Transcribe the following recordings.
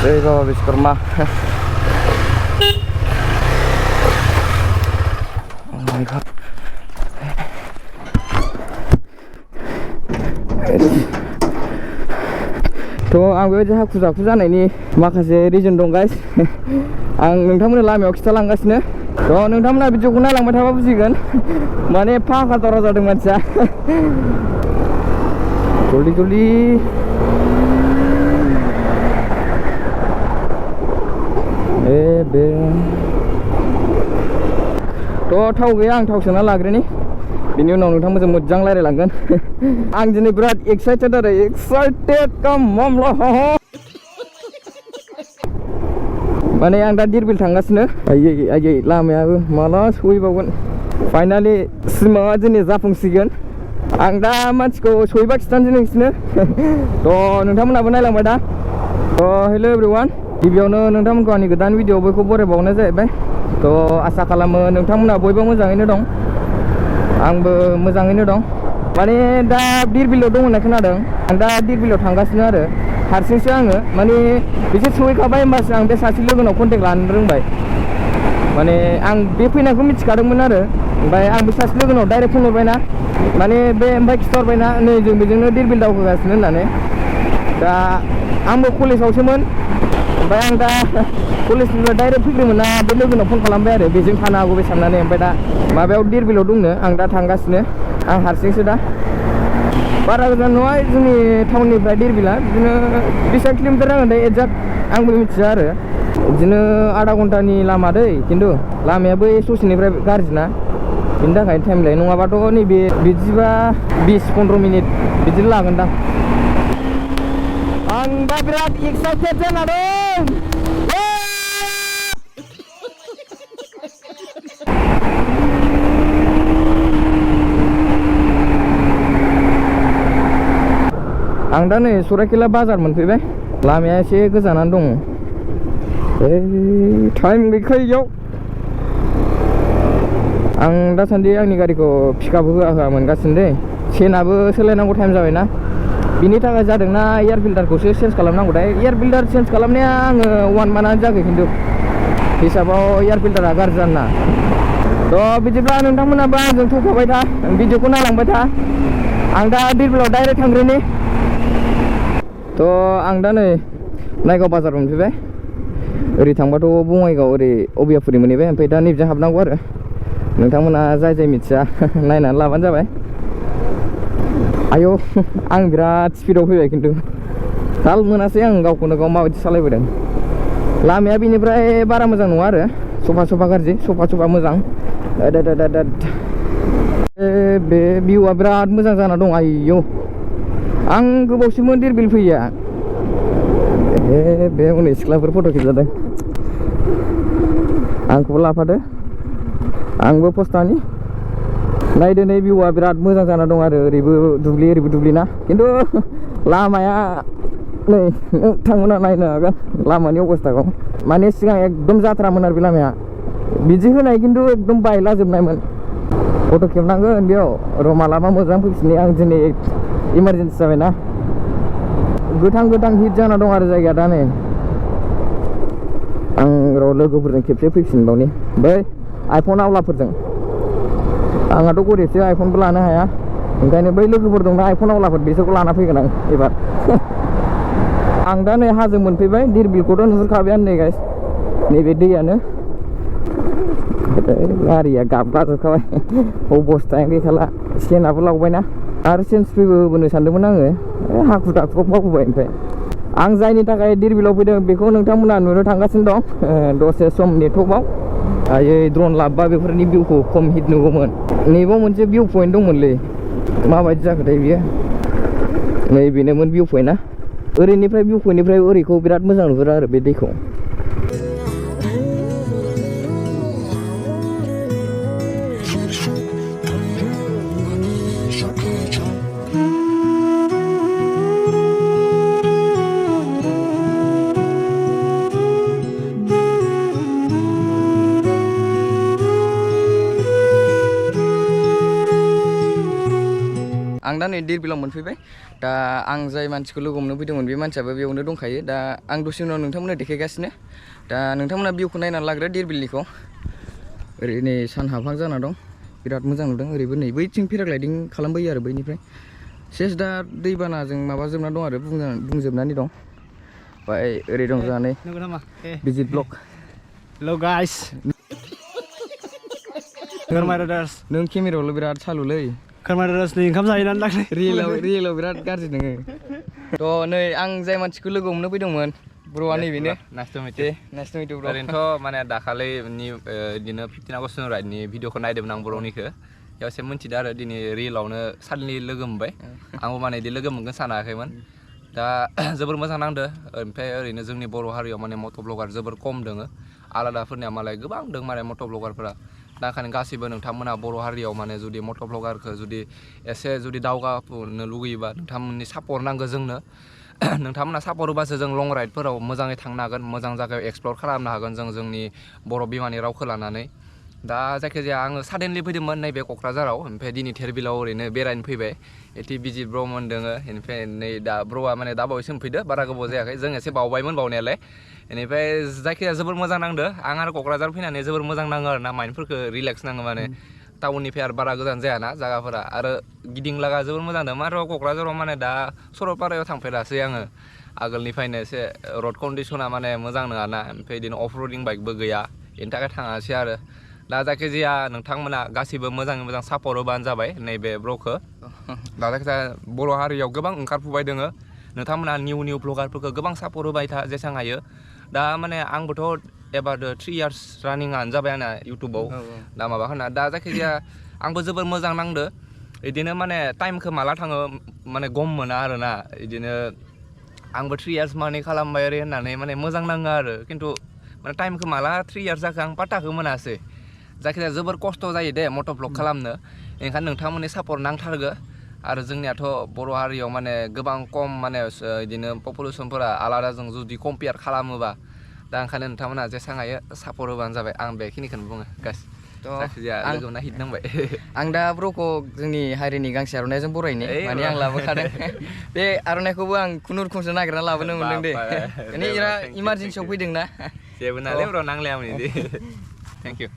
Jai Baba Vishwakarma. Oh my god. आं बेबायदि हाखु जाखु जानायनि माखासे रिजन दं गाइस आं नोंथांमोननो लामायाव खिथालांगासिनो नोंथांमोना भिडिअखौ नायलांबाय थाबा बुजिगोन माने फाखा दरा जादों मानसिया जल्दी जल्दी बे थाव गैया आं थाव सोना लाग्रोनि बिनि उनाव नोंथांमोनजों मोजां रायलायलांगोन आं दिनै बिराद एक्साइटेड आरो एक्साइटेड माने आं दा दिरबिल थांगासिनो आयै लामायाबो माला सहैबावगोन फाइनालि सिमाङा दिनै जाफुंसिगोन आं दा मानसिखौ सहैबा खिथानोसै नोंसिनो नोंथांमोनाबो नायलांबाय दा हेल' एभ्रिवान गिबियावनो नोंथांमोनखौ आंनि गोदान भिडिअ बयखौ बरायबावनाय जाहैबाय आसा खालामो नोंथांमोना बयबो मोजाङैनो दं आंबो मोजाङैनो दं माने दा दिरबिलाव दं होननाय खोनादों आं दा दिरबिलाव थांगासिनो आरो हारसिंसो आङो माने बिसोर सहैखाबाय होमबासो आं बे सासे लोगोनाव कन्टेक्ट लानो रोंबाय माने आं बे फैनायखौ मिथिखादोंमोन आरो ओमफ्राय आं बे सासे लोगोनाव डाइरेक्ट फन हरबायना माने बे ओमफ्राय खिथाहरबायना नै जों बेजोंनो दिरबिल दावखोगासिनो होननानै दा आंबो कलेजावसोमोन ओमफ्राय आं दा कलेजनिफ्राय डाइरेक्ट फैग्रोमोन ना बे लोगोनाव फन खालामबाय आरो बेजों थानो हागौ बे साननानै ओमफ्राय दा माबायाव दिरबिलाव दंनो आं दा थांगासिनो आं हारसिंसो दा बारा गोजान नङा जोंनि टाउननिफ्राय दिरबिला बिदिनो 20 किल'मिटार जागोन दे एक्जाक्ट आंबो मिथिया आरो बिदिनो आधा घन्टानि लामा दै खिन्थु लामायाबो ससेनिफ्राय गाज्रिना बिनि थाखायनो टाइम लायो नङाबाथ' नैबे बिदिबा 20-15 मिनिट बिदि लागोनदां आं दा बिराद एक्साइटेड जाना दं आं दा नै सराइकेला बाजार मोनफैबाय लामाया एसे गोजानानो दङ टाइम गैखायैयाव आं दासान्दि आंनि गारिखौ पिकआप होआ मोनगासिनो दे चेनाबो सोलायनांगौ टाइम जाबायना बिनि थाखाय जादोंना एयार फिल्टारखौसो चेन्ज खालामनांगौ दा एयार फिल्टार चेन्ज खालामनाया आङो 1 मान्थआनो जायाखै खिन्थु हिसाबाव एयार फिल्टारा गाज्रि जाना बिदिब्ला नोंथांमोनाबो आंजों थौफाबाय था भिडिअखौ नायलांबाय था आं दा दिरबिलाव डाइरेक्ट थांग्रोनि आं दा नै नायगाव बाजार मोनफैबाय ओरै थांबाथ' बङाइगाव ओरै अबियापुरि मोनहैबाय ओमफ्राय दा नैबेजों हाबनांगौ आरो नोंथांमोना जाय मिथिया नायनानै लाबानो जाबाय आयौ आं बिराद स्पिडाव फैबाय खिन्थु थाल मोनासै आं गावखौनो गाव माबायदि सालायबोदों लामाया बेनिफ्राय बारा मोजां नङा आरो सफा गाज्रि सफा मोजां बे भिउआ बिराद मोजां जाना दं आयौ आं गोबावसिमोन दिरबिल फैया बे उन्दै सिख्लाफोर फट' खेबजादों आंखौबो लाफादो आंबो पस्टानि नायदो नै भिउआ बिराद मोजां जाना दं आरो ओरैबो दुब्लि ना खिन्थु लामाया नै नोंथांमोना नायनो हागोन लामानि अबस्थाखौ माने सिगां एकदम जाथ्रामोन आरो बे लामाया बिदि होनाय खिन्थु एकदम बायलाजोबनायमोन फट' खेबनांगोन बेयाव र' मालाबा मोजां फैफिननो आं दिनै इमारजेन्सि जाबायना गोथां हिट जाना दं आरो जायगाया दा नै आं र' लोगोफोरजों खेबसे फैफिनबावनि बै आइफन आवलाफोरजों आंहाथ' गरिबसो आइफनबो लानो हाया ओंखायनो बै लोगोफोर दंना आइफन आवलाफोर बिसोरखौ लाना फैगोन आं एबार आं दा नै हाजो मोनफैबाय दिरबिलखौथ' नुहुरखाबायानो नै गाइस नैबे दैयानो गारिया गाबगाजोबखाबाय अबस्थायानो गैखाला सेनाबो लावबायना आरो चेन्ज फ्रिबो होबोनो सानदोंमोन आङो हाखु दाखुआव मावबोबाय ओमफ्राय आं जायनि थाखाय दिरबिलाव फैदों बेखौ नोंथांमोना नुनो थांगासिनो दं दसे सम नेटवर्कआव आयै ड्रन लाबोबा बेफोरनि भिउखौ खम हिट नुगौमोन नैबाव मोनसे भिउ पइन्ट दंमोनलै माबायदि जाखोथाय बियो नैबेनोमोन भिउ पइन्टआ ओरैनिफ्राय भिउ पइन्टनिफ्राय ओरैखौ बिराद मोजां नुहुरो आरो बे दैखौ आं दा नै दिरबिलाव मोनफैबाय दा आं जाय मानसिखौ लोगो हमनो फैदोंमोन बे मानसियाबो बेयावनो दंखायो दा आं दसे उनाव नोंथांमोननो देखायगासिनो दा नोंथांमोना भिउखौ नायनानै लाग्रो धिरबिलनिखौ ओरै नै सान हाबहां जाना दं बिराद मोजां नुदों ओरैबो नै बैथिं पेराग्लाइडिं खालामबोयो आरो बैनिफ्राय सेस दा दैबानाजों माबाजोबना दं आरो बुंजोबनानै दं ओमफ्राय ओरै दं जोंहा नै भिजिट ब्लग हेल' गाइस खोरमाय रादार्स नों केमेरायावल' बिराद सालुलै खोरमाय रादार्सनि ओंखाम जाहैनानै दाख्लै रियेलाव बिराद गाज्रि नोङो थ' नै आं जाय मानसिखौ लोगो हमनो फैदोंमोन ब्र'आ नैबेनो नाइस टु मिट इउ ब्र' ओरैनोथ' माने दाखालैनि बिदिनो 15 आगस्ट राइडनि भिडिअखौ नायदोंमोन आं बर'निखौ बेयाव एसे मिन्थिदों आरो दिनै रियेलावनो साडनलि लोगो मोनबाय आंबो माने बिदि लोगो मोनगोन सानाखैमोन दा जोबोर मोजां नांदो ओमफ्राय ओरैनो जोंनि बर' हारियाव माने मट' ब्लगार जोबोर खम दोङो आलादाफोरनिया मालाय गोबां दं माने मट' ब्लगारफोरा दा ओंखायनो गासिबो नोंथांमोना बर' हारियाव माने जुदि मट' ब्लगारखौ जुदि एसे जुदि दावगानो लुगैयोबा नोंथांमोननि सापर्ट नांगौ जोंनो नोंथांमोना सापर्ट होबासो जों लं राइडफोराव मोजाङै थांनो हागोन मोजां जायगायाव एक्सप्लर खालामनो हागोन जों जोंनि बर' बिमानि रावखौ लानानै दा जायखिजाया आङो साडेनलि फैदोंमोन नैबे क'क्राझाराव ओमफ्राय दिनै धिरबिलाव ओरैनो बेरायनो फैबाय एति भिजिट ब्र'मोन दोङो बेनिफ्राय नै दा ब्र'आ माने दा बावैसो फैदो बारा गोबाव जायाखै जों एसे बावबायमोन बावनायालाय बेनिफ्राय जायखिजाया जोबोर मोजां नांदो आं आरो क'क्राझार फैनानै जोबोर मोजां नाङो आरो ना माइन्दफोरखौ रिलेक्स नाङो माने टाउननिफ्राय आरो बारा गोजान जायाना जायगाफोरा आरो गिदिंलागा जोबोर मोजां दं माथ्र' क'क्राझाराव माने दा सरलपारायाव थांफेरासै आङो आगोलनिफ्रायनो एसे रड कन्डिसना माने मोजां नङाना ओमफ्राय बिदिनो अफ रडिं बाइकबो गैया बेनि थाखाय थाङासै आरो दा जायखिजाया नोंथांमोना गासिबो मोजाङै मोजां सापर्ट होबानो जाबाय नैबे ब्र'खौ दा जायखिजाया बर' हारियाव गोबां ओंखारफुबाय दोङो नोंथांमोना निउ ब्लगारफोरखौ गोबां सापर्ट होबाय था जेसेबां हायो दा माने आंबोथ' एबार 3 इयार्स रानिंआनो जाबाय आंना इउटुबाव दा माबा होना दा जायखिजाया आंबो जोबोर मोजां नांदो बिदिनो माने टाइमखौ माला थाङो माने गम मोना आरोना बिदिनो आंबो 3 इयार्स माने खालामबाय ओरै होननानै माने मोजां नाङो आरो खिन्थु माने टाइमखौ माला 3 इयार्स जाखो आं पात्ताखौ मोनासै जायखिजाया जोबोर खस्थ' जायो दे मट' ब्लग खालामनो ओंखायनो नोंथांमोननि सापर्ट नांथारगो आरो जोंनियाथ' बर' हारियाव माने गोबां खम माने बिदिनो पपुलेसनफोरा आलादाजों जुदि कम्पेयार खालामोबा दा ओंखायनो नोंथांमोना जेसेबां हायो सापर्ट होबानो जाबाय आं बेखिनिखौनो बुङो गाइस जायखिजाया लोगो मोनना हिट नांबाय आं दा ब्र'खौ जोंनि हारिनि गांसे आर'नाइजों बरायनो माने आं लाबोखादों बे आर'नाइखौबो आं खुनुरुखुमसो नागिरना लाबोनो मोनदों दे माने इमारजेन्सियाव फैदों ना जेबो नालाय ब्र' नांलायामोन बिदि थेंक इउ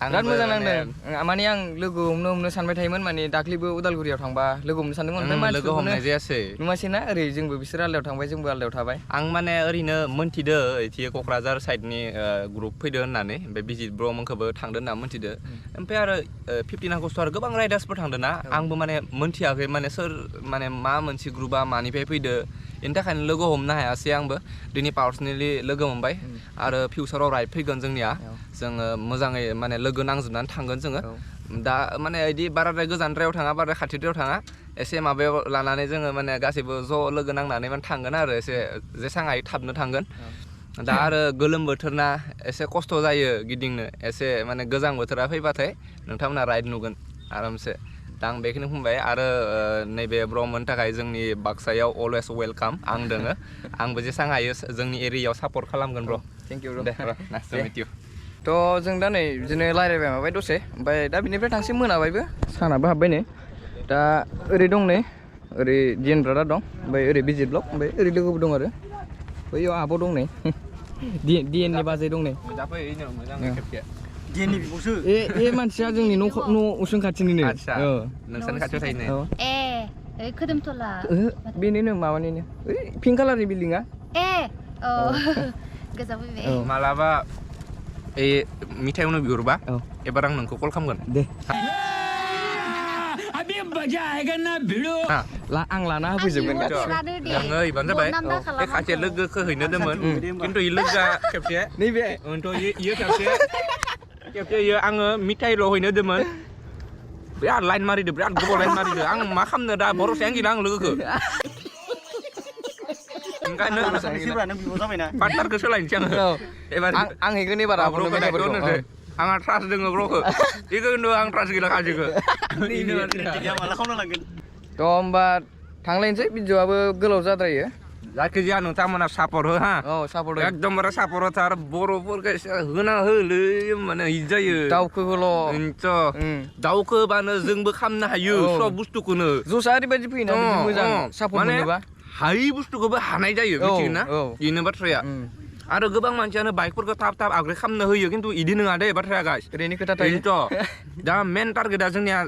बिराद मोजां नांदों माने आं लोगो हमनो सानबाय थायोमोन माने दाख्लैबो उदालगुरियाव थांबा लोगो हमनो सानदोंमोन ओमफ्राय लोगो हमनाय जायासै नुवासैना ओरै जोंबो बिसोर आलदायाव थांबाय जोंबो आलदायाव थाबाय आं माने ओरैनो मोन्थिदो एथि क'क्राझार साइडनि ग्रुप फैदो होननानै ओमफ्राय भिजिट ब्र'मोनखौबो थांदो होनना मोन्थिदो ओमफ्राय आरो 15 आगस्ट आरो गोबां राइडार्सफोर थांदो ना आंबो माने मोन्थियाखै माने सोर माने मा मोनसे ग्रुपआ मानिफ्राय फैदो बेनि थाखायनो लोगो हमनो हायासै आंबो दिनै पार्सनेलि लोगो मोनबाय आरो फिउचाराव राइड फैगोन जोंनिया जोङो मोजाङै माने लोगो नांजोबनानै थांगोन जोङो दा माने बिदि बाराद्राय गोजानद्रायाव थाङा बाराद्राय खाथिद्रायाव थाङा एसे माबायाव लानानै जोङो माने गासैबो ज' लोगो नांनानै माने थांगोन आरो एसे जेसां हायो थाबनो थांगोन दा आरो गोलोम बोथोरना एसे खस्थ' जायो गिदिंनो एसे माने गोजां बोथोरा फैबाथाय नोंथांमोना राइड नुगोन आरामसे दा आं बेखिनि बुंबाय आरो नैबे ब्र'मोननि थाखाय जोंनि बाक्सायाव अलवेज वेलकाम आं दोङो आंबो जेसां हायो जोंनि एरियायाव सापर्ट खालामगोन ब्र' थेंक इउ दे नाइस टु मिट इउ थ' जों दा नै बिदिनो रायज्लायबाय माबाय दसे ओमफ्राय दा बिनिफ्राय थांसै मोनाबायबो सानाबो हाबबाय नै दा ओरै दं नै ओरै डिएन ब्रादार दं ओमफ्राय ओरै भिजिट ब्लग ओमफ्राय ओरै लोगोबो दं आरो बैयाव आब' दं नै डिएननि बाजै दं नै डिएननि बिब'सो ए मानसिया जोंनि न' उसुं खाथिनिनो आदसा नोंसोरनि खाथियाव थायो ए खोदोमथला बेनिनो माबानिनो ओइ पिंक कालारनि बिल्डिङा गोजा फैबाय मालाबा ए मिथाइ उनाव बिहरबा एबार आं नोंखौ कल खालामगोन दे आं लाना होफैजोबगोन नोङो इबानो जाबाय बे खाथिया लोगोखौ हैनो दोंमोन खिन्थु इ लोगोआ खेबसे नैबे इयो खेबसे इयो आङो मिथाइल' हैनो दोंमोन बिराद लाइन मारिदो बिराद गोबाव लाइन मारिदो आं मा खालामनो दा भरसायानो गैला आं लोगोखौ ओंखायनो पार्टनारखौ सोलायनोसै आङो एबार आं हैगोन एबार आंहा ट्रास्ट दोङो ब्र'खौ बेखौ खिन्थु आं ट्रास्ट गैला खाजिखौ माला खालामना लांगोन थ' होमबा थांलायनोसै भिडिअ'आबो गोलाव जाद्रायो जायखिजाया नोंथांमोना सापर्ट हो हा औ सापर्ट एकदमबारे सापर्ट होथार बर'फोरखौ एसे होना होलै माने हिट जायो दाउखौल' दाउखौ होबानो जोंबो खालामनो हायो सब बुस्थुखौनो जसा ओरैबायदि फैयोना बिदि मोजां सापर्ट मोनोबा हायि बुस्थुखौबो हानाय जायो मिथिगोना बेनो बाथ्राया आरो गोबां मानसियानो बाइकफोरखौ थाब थाब आपग्रेड खालामनो होयो खिन्थु इदि नङा दे बाथ्राया गाइस ओरैनो खोथा थायो दा मेन टारगेटआ जोंनिया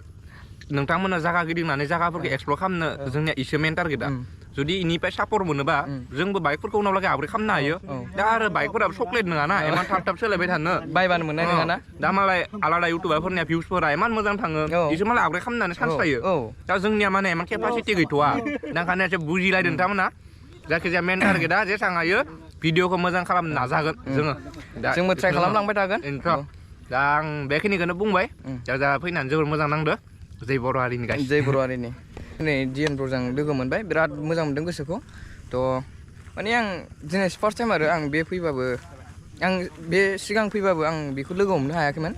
नोंथांमोना जागा गिदिंनानै जागाफोरखौ एक्सप्लर खालामनो जोंनिया इसे मेन टारगेटआ जुदि इनिफ्राय सापर्ट मोनोबा जोंबो बाइकफोरखौ उनाव लागै आपग्रेड खालामनो हायो दा आरो बाइकफोराबो चक्लेट नङाना इमान थाब थाब सोलायबाय थानो बायबानो मोननाय नङाना दा मालाय आलादा इउटुबारफोरनिया भिउसफोरा इमान मोजां थाङो बिसोर मालाय आपग्रेड खालामनानै चान्स थायो दा जोंनिया माने इमान केपासिटि गैथ'वा दा ओंखायनो एसे बुजिलायदों नोंथांमोना जायखिजाया मेन टारगेटआ जेसां हायो भिडिअखौ मोजां खालामनो नाजागोन जोंबो ट्राइ खालामलांबाय थागोन दा आं बेखिनिखौनो बुंबाय दा फैनानै जोबोर मोजां नांदो जै बर' हारिनि गाइस जै बर' हारिनि नै डिएन ब्र'जों लोगो मोनबाय बिराद मोजां मोनदों गोसोखौ थ' माने आं दिनै फार्स्ट टाइम आरो आं बे फैबाबो आं बे सिगां फैबाबो आं बेखौ लोगो हमनो हायाखैमोन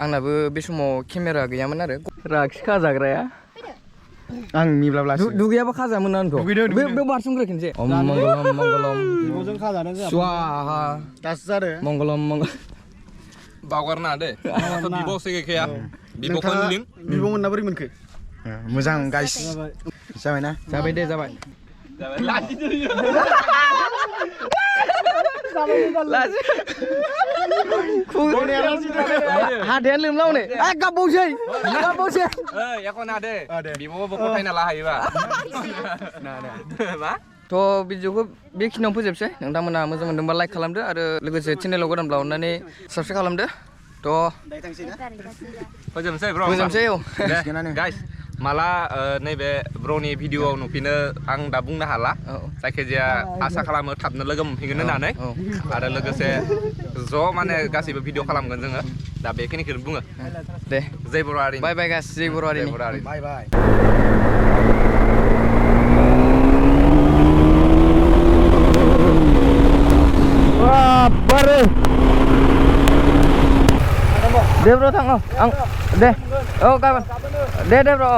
आंनाबो बे समाव केमेरा गैयामोन आरो राखि खाजाग्राया आं मिब्लाब्ला दुगैयाबा खाजामोन आंथ' बे बारसोमग्रा खनसे मंगलम मंगलम बिब'जों खाजादों जोंहा स्वाहा दासो जादों मंगलम मंगल बावगारना दे आंहाथ' बिब'सो गैखाया बिब'खौ लिं बिब'मोनना बोरै मोनखो मोजां गाइस जाबायना जाबाय दे जाबाय हाथायानो लोमला हनै गाबबावसै एख' ना दे बिब'बो गथायना लाहायोबा मा थ' भिडिअखौ बेखिनियावनो फोजोबसै नोंथांमोना मोजां मोनदोंबा लाइक खालामदो आरो लोगोसे चेनेलाव गोदानब्ला अननानै साबसक्राइब खालामदो थ' फोजोबनोसै ब्र' फोजोबसै औ गाइस माला नैबे ब्र'नि भिडिअआव नुफिनो आं दा बुंनो हाला जायखिजाया आसा खालामो थाबनो लोगो मोनफिनगोन होननानै आरो लोगोसे ज' माने गासैबो भिडिअ खालामगोन जोङो दा बेखिनिखौनो बुङो दे जै बर' हारिनि बाय बाय गाइस जै बर' हारिनि बाय बाय बारे दे ब्र' थां आं दे औ गाबोन दे ब्र'